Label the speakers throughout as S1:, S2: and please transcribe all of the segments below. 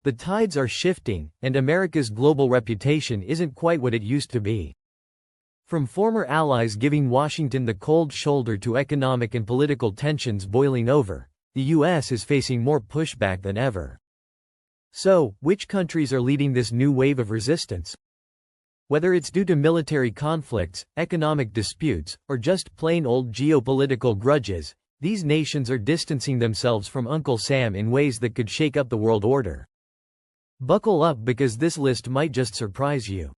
S1: The tides are shifting, and America's global reputation isn't quite what it used to be. From former allies giving Washington the cold shoulder to economic and political tensions boiling over, the U.S. is facing more pushback than ever. So, which countries are leading this new wave of resistance? Whether it's due to military conflicts, economic disputes, or just plain old geopolitical grudges, these nations are distancing themselves from Uncle Sam in ways that could shake up the world order. Buckle up because this list might just surprise you.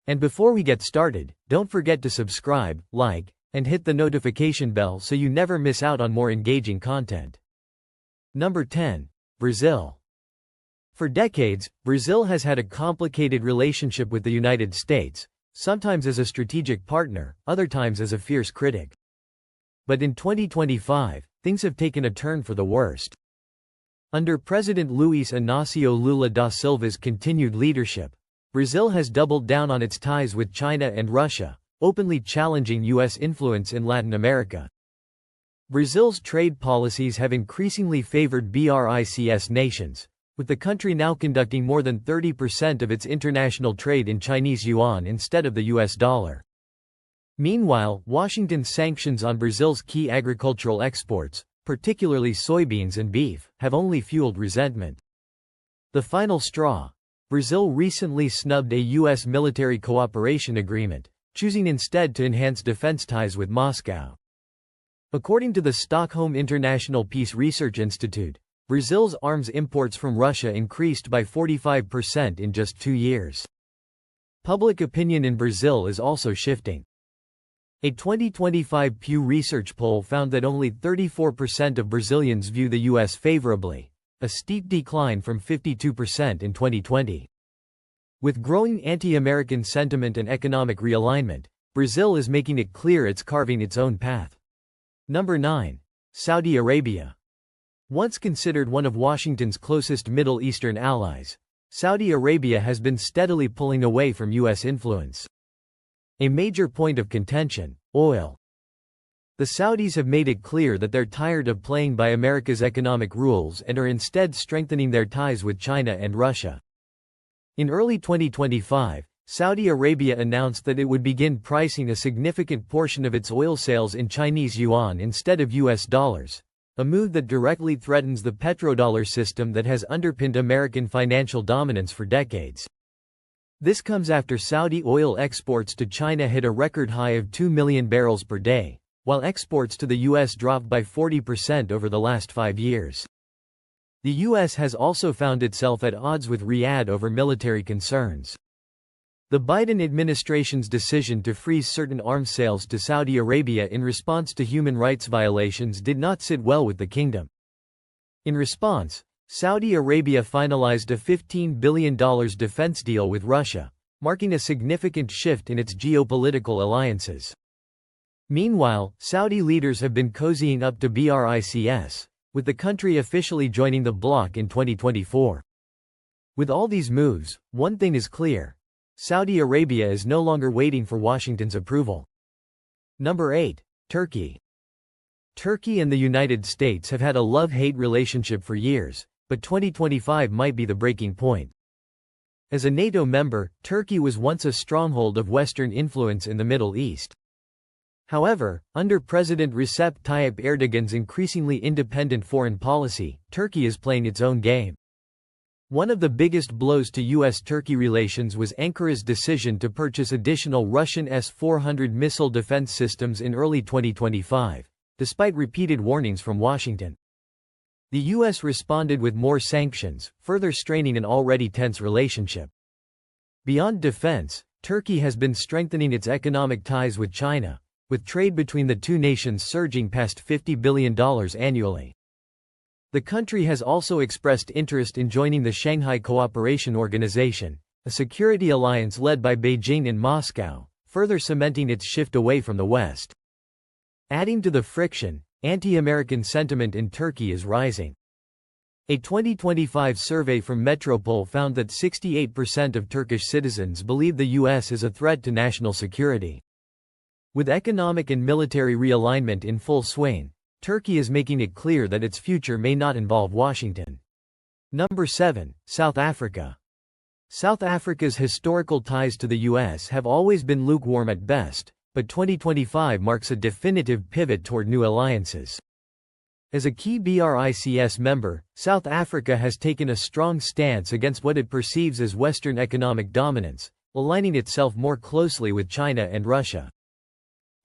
S1: And before we get started, don't forget to subscribe, like, and hit the notification bell so you never miss out on more engaging content. Number 10. Brazil. For decades, Brazil has had a complicated relationship with the United States, sometimes as a strategic partner, other times as a fierce critic. But in 2025, things have taken a turn for the worst. Under President Luiz Inácio Lula da Silva's continued leadership, Brazil has doubled down on its ties with China and Russia, openly challenging U.S. influence in Latin America. Brazil's trade policies have increasingly favored BRICS nations, with the country now conducting more than 30% of its international trade in Chinese yuan instead of the U.S. dollar. Meanwhile, Washington's sanctions on Brazil's key agricultural exports, particularly soybeans and beef, have only fueled resentment. The final straw: Brazil recently snubbed a U.S. military cooperation agreement, choosing instead to enhance defense ties with Moscow. According to the Stockholm International Peace Research Institute, Brazil's arms imports from Russia increased by 45% in just 2 years. Public opinion in Brazil is also shifting. A 2025 Pew Research poll found that only 34% of Brazilians view the U.S. favorably, a steep decline from 52% in 2020. With growing anti-American sentiment and economic realignment, Brazil is making it clear it's carving its own path. Number 9. Saudi Arabia. Once considered one of Washington's closest Middle Eastern allies, Saudi Arabia has been steadily pulling away from U.S. influence. A major point of contention: oil. The Saudis have made it clear that they're tired of playing by America's economic rules and are instead strengthening their ties with China and Russia. In early 2025, Saudi Arabia announced that it would begin pricing a significant portion of its oil sales in Chinese yuan instead of U.S. dollars, a move that directly threatens the petrodollar system that has underpinned American financial dominance for decades. This comes after Saudi oil exports to China hit a record high of 2 million barrels per day, while exports to the U.S. dropped by 40% over the last 5 years. The U.S. has also found itself at odds with Riyadh over military concerns. The Biden administration's decision to freeze certain arms sales to Saudi Arabia in response to human rights violations did not sit well with the kingdom. In response, Saudi Arabia finalized a $15 billion defense deal with Russia, marking a significant shift in its geopolitical alliances. Meanwhile, Saudi leaders have been cozying up to BRICS, with the country officially joining the bloc in 2024. With all these moves, one thing is clear: Saudi Arabia is no longer waiting for Washington's approval. Number 8. Turkey. Turkey and the United States have had a love-hate relationship for years, but 2025 might be the breaking point. As a NATO member, Turkey was once a stronghold of Western influence in the Middle East. However, under President Recep Tayyip Erdogan's increasingly independent foreign policy, Turkey is playing its own game. One of the biggest blows to U.S.-Turkey relations was Ankara's decision to purchase additional Russian S-400 missile defense systems in early 2025, despite repeated warnings from Washington. The U.S. responded with more sanctions, further straining an already tense relationship. Beyond defense, Turkey has been strengthening its economic ties with China, with trade between the two nations surging past $50 billion annually. The country has also expressed interest in joining the Shanghai Cooperation Organization, a security alliance led by Beijing and Moscow, further cementing its shift away from the West. Adding to the friction, anti-American sentiment in Turkey is rising. A 2025 survey from Metropol found that 68% of Turkish citizens believe the U.S. is a threat to national security. With economic and military realignment in full swing, Turkey is making it clear that its future may not involve Washington. Number 7. South Africa. South Africa's historical ties to the US have always been lukewarm at best, but 2025 marks a definitive pivot toward new alliances. As a key BRICS member, South Africa has taken a strong stance against what it perceives as Western economic dominance, aligning itself more closely with China and Russia.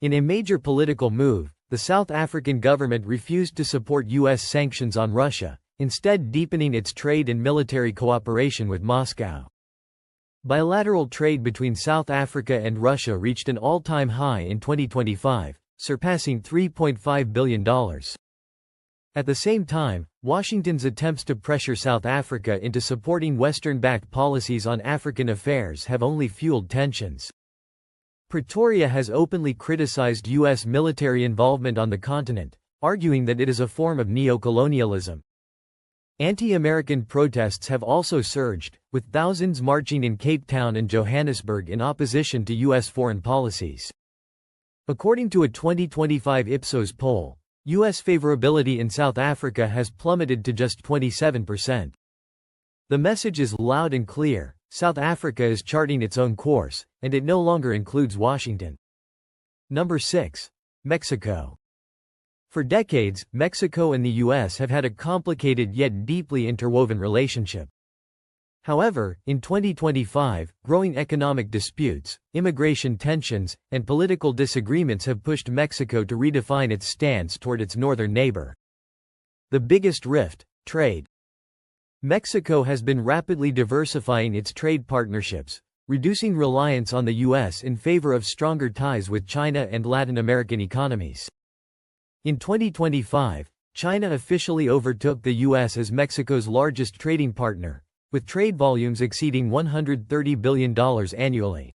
S1: In a major political move, the South African government refused to support US sanctions on Russia, instead deepening its trade and military cooperation with Moscow. Bilateral trade between South Africa and Russia reached an all-time high in 2025, surpassing $3.5 billion. At the same time, Washington's attempts to pressure South Africa into supporting Western-backed policies on African affairs have only fueled tensions. Pretoria has openly criticized U.S. military involvement on the continent, arguing that it is a form of neocolonialism. Anti-American protests have also surged, with thousands marching in Cape Town and Johannesburg in opposition to U.S. foreign policies. According to a 2025 Ipsos poll, U.S. favorability in South Africa has plummeted to just 27%. The message is loud and clear: South Africa is charting its own course, and it no longer includes Washington. Number 6. Mexico. For decades, Mexico and the U.S. have had a complicated yet deeply interwoven relationship. However, in 2025, growing economic disputes, immigration tensions, and political disagreements have pushed Mexico to redefine its stance toward its northern neighbor. The biggest rift: trade. Mexico has been rapidly diversifying its trade partnerships, reducing reliance on the U.S. in favor of stronger ties with China and Latin American economies. In 2025, China officially overtook the U.S. as Mexico's largest trading partner, with trade volumes exceeding $130 billion annually.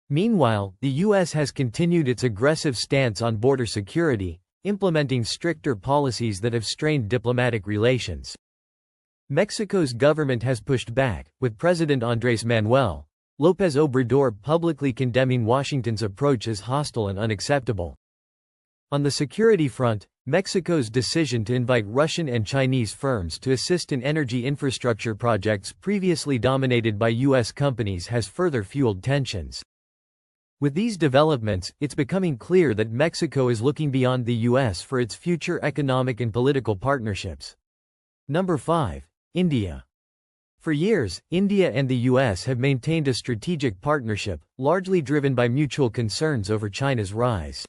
S1: Meanwhile, the U.S. has continued its aggressive stance on border security, implementing stricter policies that have strained diplomatic relations. Mexico's government has pushed back, with President Andrés Manuel López Obrador publicly condemning Washington's approach as hostile and unacceptable. On the security front, Mexico's decision to invite Russian and Chinese firms to assist in energy infrastructure projects previously dominated by U.S. companies has further fueled tensions. With these developments, it's becoming clear that Mexico is looking beyond the U.S. for its future economic and political partnerships. Number 5. India. For years, India and the U.S. have maintained a strategic partnership, largely driven by mutual concerns over China's rise.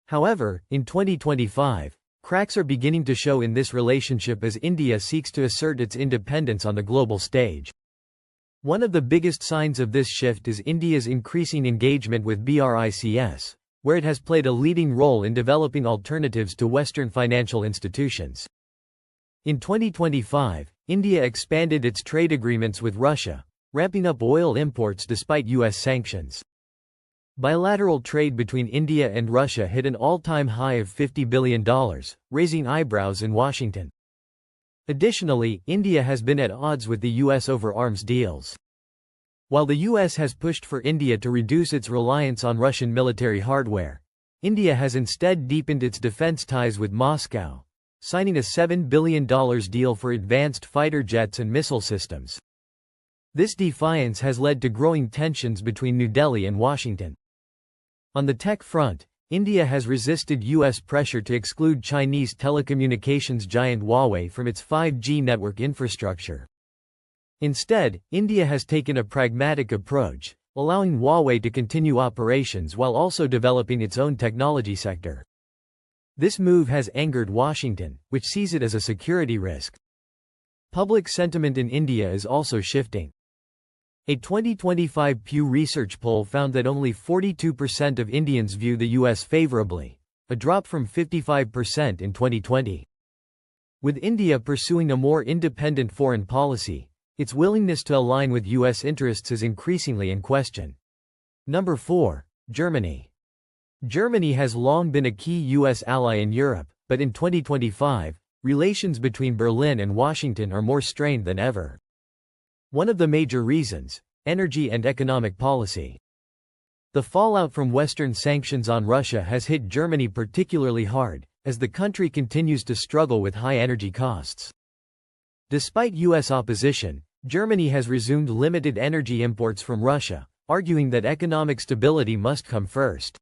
S1: However, in 2025, cracks are beginning to show in this relationship as India seeks to assert its independence on the global stage. One of the biggest signs of this shift is India's increasing engagement with BRICS, where it has played a leading role in developing alternatives to Western financial institutions. In 2025, India expanded its trade agreements with Russia, ramping up oil imports despite U.S. sanctions. Bilateral trade between India and Russia hit an all-time high of $50 billion, raising eyebrows in Washington. Additionally, India has been at odds with the U.S. over arms deals. While the U.S. has pushed for India to reduce its reliance on Russian military hardware, India has instead deepened its defense ties with Moscow, signing a $7 billion deal for advanced fighter jets and missile systems. This defiance has led to growing tensions between New Delhi and Washington. On the tech front, India has resisted U.S. pressure to exclude Chinese telecommunications giant Huawei from its 5G network infrastructure. Instead, India has taken a pragmatic approach, allowing Huawei to continue operations while also developing its own technology sector. This move has angered Washington, which sees it as a security risk. Public sentiment in India is also shifting. A 2025 Pew Research poll found that only 42% of Indians view the U.S. favorably, a drop from 55% in 2020. With India pursuing a more independent foreign policy, its willingness to align with U.S. interests is increasingly in question. Number 4. Germany. Germany has long been a key U.S. ally in Europe, but in 2025, relations between Berlin and Washington are more strained than ever. One of the major reasons: energy and economic policy. The fallout from Western sanctions on Russia has hit Germany particularly hard, as the country continues to struggle with high energy costs. Despite U.S. opposition, Germany has resumed limited energy imports from Russia, arguing that economic stability must come first.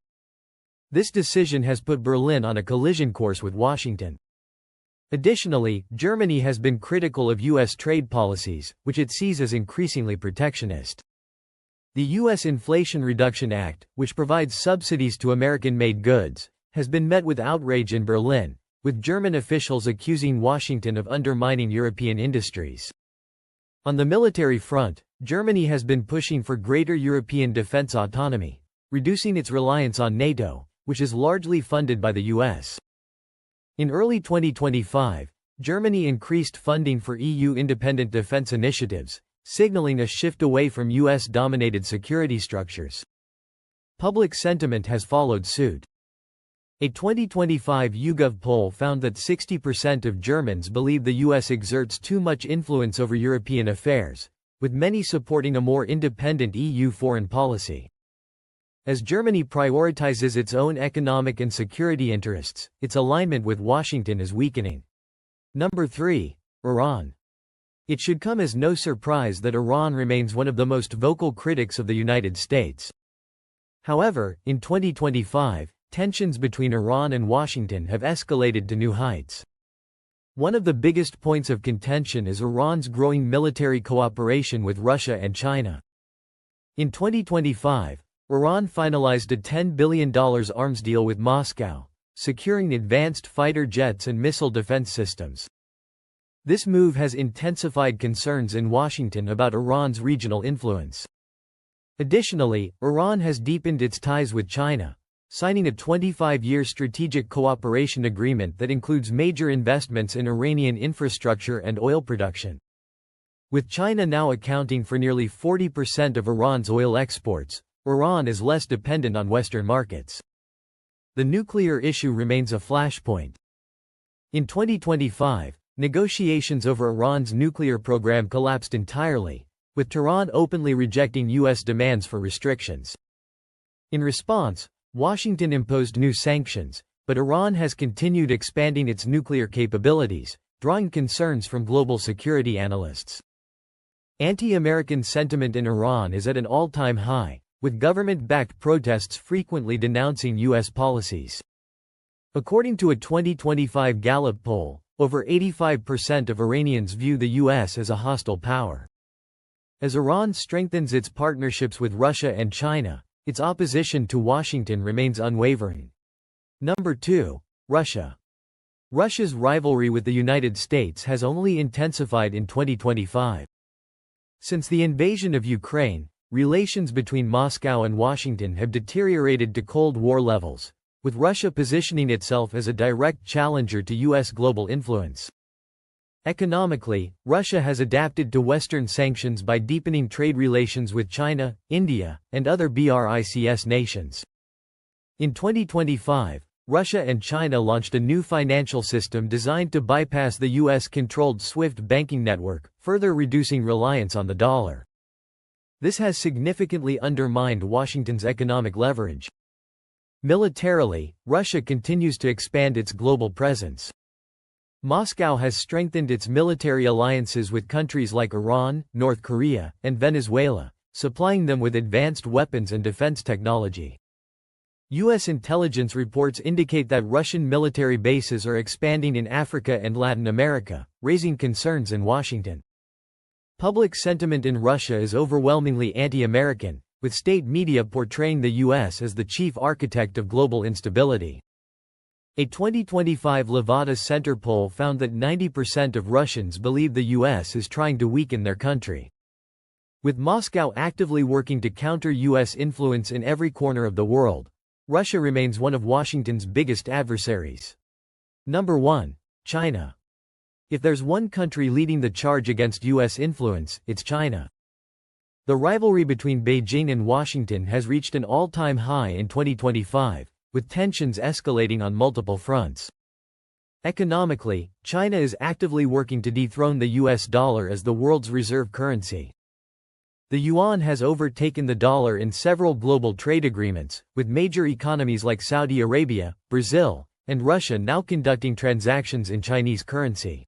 S1: This decision has put Berlin on a collision course with Washington. Additionally, Germany has been critical of U.S. trade policies, which it sees as increasingly protectionist. The U.S. Inflation Reduction Act, which provides subsidies to American-made goods, has been met with outrage in Berlin, with German officials accusing Washington of undermining European industries. On the military front, Germany has been pushing for greater European defense autonomy, reducing its reliance on NATO, which is largely funded by the U.S. In early 2025, Germany increased funding for EU-independent defense initiatives, signaling a shift away from U.S.-dominated security structures. Public sentiment has followed suit. A 2025 YouGov poll found that 60% of Germans believe the U.S. exerts too much influence over European affairs, with many supporting a more independent EU foreign policy. As Germany prioritizes its own economic and security interests, its alignment with Washington is weakening. Number 3. Iran. It should come as no surprise that Iran remains one of the most vocal critics of the United States. However, in 2025, tensions between Iran and Washington have escalated to new heights. One of the biggest points of contention is Iran's growing military cooperation with Russia and China. In 2025, Iran finalized a $10 billion arms deal with Moscow, securing advanced fighter jets and missile defense systems. This move has intensified concerns in Washington about Iran's regional influence. Additionally, Iran has deepened its ties with China, signing a 25-year strategic cooperation agreement that includes major investments in Iranian infrastructure and oil production. With China now accounting for nearly 40% of Iran's oil exports, Iran is less dependent on Western markets. The nuclear issue remains a flashpoint. In 2025, negotiations over Iran's nuclear program collapsed entirely, with Tehran openly rejecting U.S. demands for restrictions. In response, Washington imposed new sanctions, but Iran has continued expanding its nuclear capabilities, drawing concerns from global security analysts. Anti-American sentiment in Iran is at an all-time high, with government-backed protests frequently denouncing U.S. policies. According to a 2025 Gallup poll, over 85% of Iranians view the U.S. as a hostile power. As Iran strengthens its partnerships with Russia and China, its opposition to Washington remains unwavering. Number 2. Russia. Russia's rivalry with the United States has only intensified in 2025. Since the invasion of Ukraine, relations between Moscow and Washington have deteriorated to Cold War levels, with Russia positioning itself as a direct challenger to U.S. global influence. Economically, Russia has adapted to Western sanctions by deepening trade relations with China, India, and other BRICS nations. In 2025, Russia and China launched a new financial system designed to bypass the U.S.-controlled SWIFT banking network, further reducing reliance on the dollar. This has significantly undermined Washington's economic leverage. Militarily, Russia continues to expand its global presence. Moscow has strengthened its military alliances with countries like Iran, North Korea, and Venezuela, supplying them with advanced weapons and defense technology. U.S. intelligence reports indicate that Russian military bases are expanding in Africa and Latin America, raising concerns in Washington. Public sentiment in Russia is overwhelmingly anti-American, with state media portraying the U.S. as the chief architect of global instability. A 2025 Levada Center poll found that 90% of Russians believe the U.S. is trying to weaken their country. With Moscow actively working to counter U.S. influence in every corner of the world, Russia remains one of Washington's biggest adversaries. Number 1. China. If there's one country leading the charge against U.S. influence, it's China. The rivalry between Beijing and Washington has reached an all-time high in 2025, with tensions escalating on multiple fronts. Economically, China is actively working to dethrone the U.S. dollar as the world's reserve currency. The yuan has overtaken the dollar in several global trade agreements, with major economies like Saudi Arabia, Brazil, and Russia now conducting transactions in Chinese currency.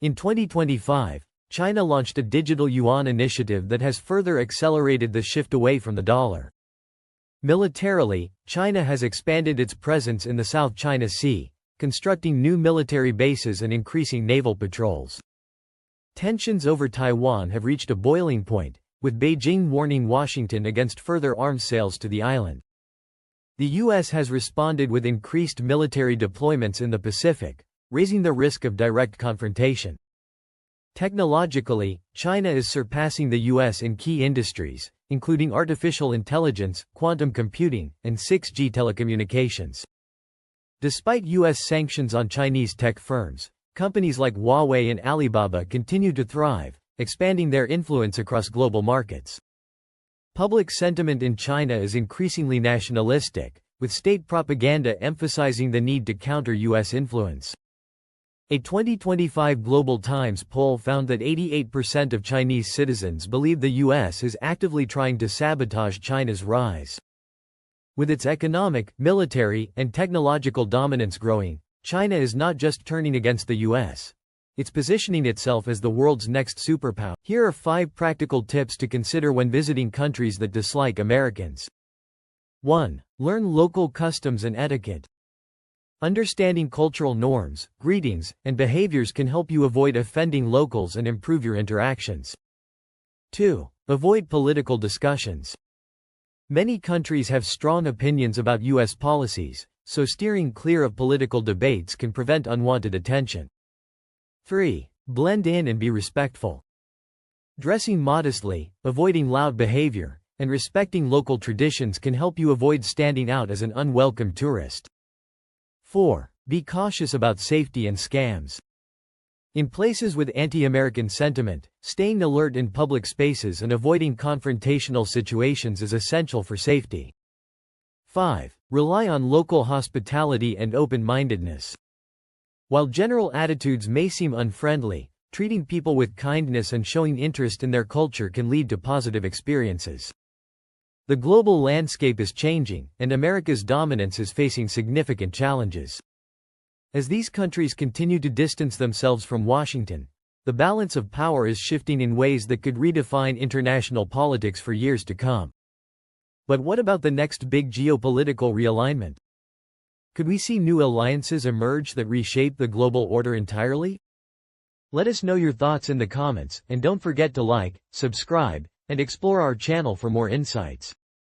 S1: In 2025, China launched a digital yuan initiative that has further accelerated the shift away from the dollar. Militarily, China has expanded its presence in the South China Sea, constructing new military bases and increasing naval patrols. Tensions over Taiwan have reached a boiling point, with Beijing warning Washington against further arms sales to the island. The U.S. has responded with increased military deployments in the Pacific, raising the risk of direct confrontation. Technologically, China is surpassing the U.S. in key industries, including artificial intelligence, quantum computing, and 6G telecommunications. Despite U.S. sanctions on Chinese tech firms, companies like Huawei and Alibaba continue to thrive, expanding their influence across global markets. Public sentiment in China is increasingly nationalistic, with state propaganda emphasizing the need to counter U.S. influence. A 2025 Global Times poll found that 88% of Chinese citizens believe the U.S. is actively trying to sabotage China's rise. With its economic, military, and technological dominance growing, China is not just turning against the U.S. It's positioning itself as the world's next superpower. Here are 5 practical tips to consider when visiting countries that dislike Americans. 1. Learn local customs and etiquette. Understanding cultural norms, greetings, and behaviors can help you avoid offending locals and improve your interactions. 2. Avoid political discussions. Many countries have strong opinions about U.S. policies, so steering clear of political debates can prevent unwanted attention. 3. Blend in and be respectful. Dressing modestly, avoiding loud behavior, and respecting local traditions can help you avoid standing out as an unwelcome tourist. 4. Be cautious about safety and scams. In places with anti-American sentiment, staying alert in public spaces and avoiding confrontational situations is essential for safety. 5. Rely on local hospitality and open-mindedness. While general attitudes may seem unfriendly, treating people with kindness and showing interest in their culture can lead to positive experiences. The global landscape is changing, and America's dominance is facing significant challenges. As these countries continue to distance themselves from Washington, the balance of power is shifting in ways that could redefine international politics for years to come. But what about the next big geopolitical realignment? Could we see new alliances emerge that reshape the global order entirely? Let us know your thoughts in the comments, and don't forget to like, subscribe, and explore our channel for more insights.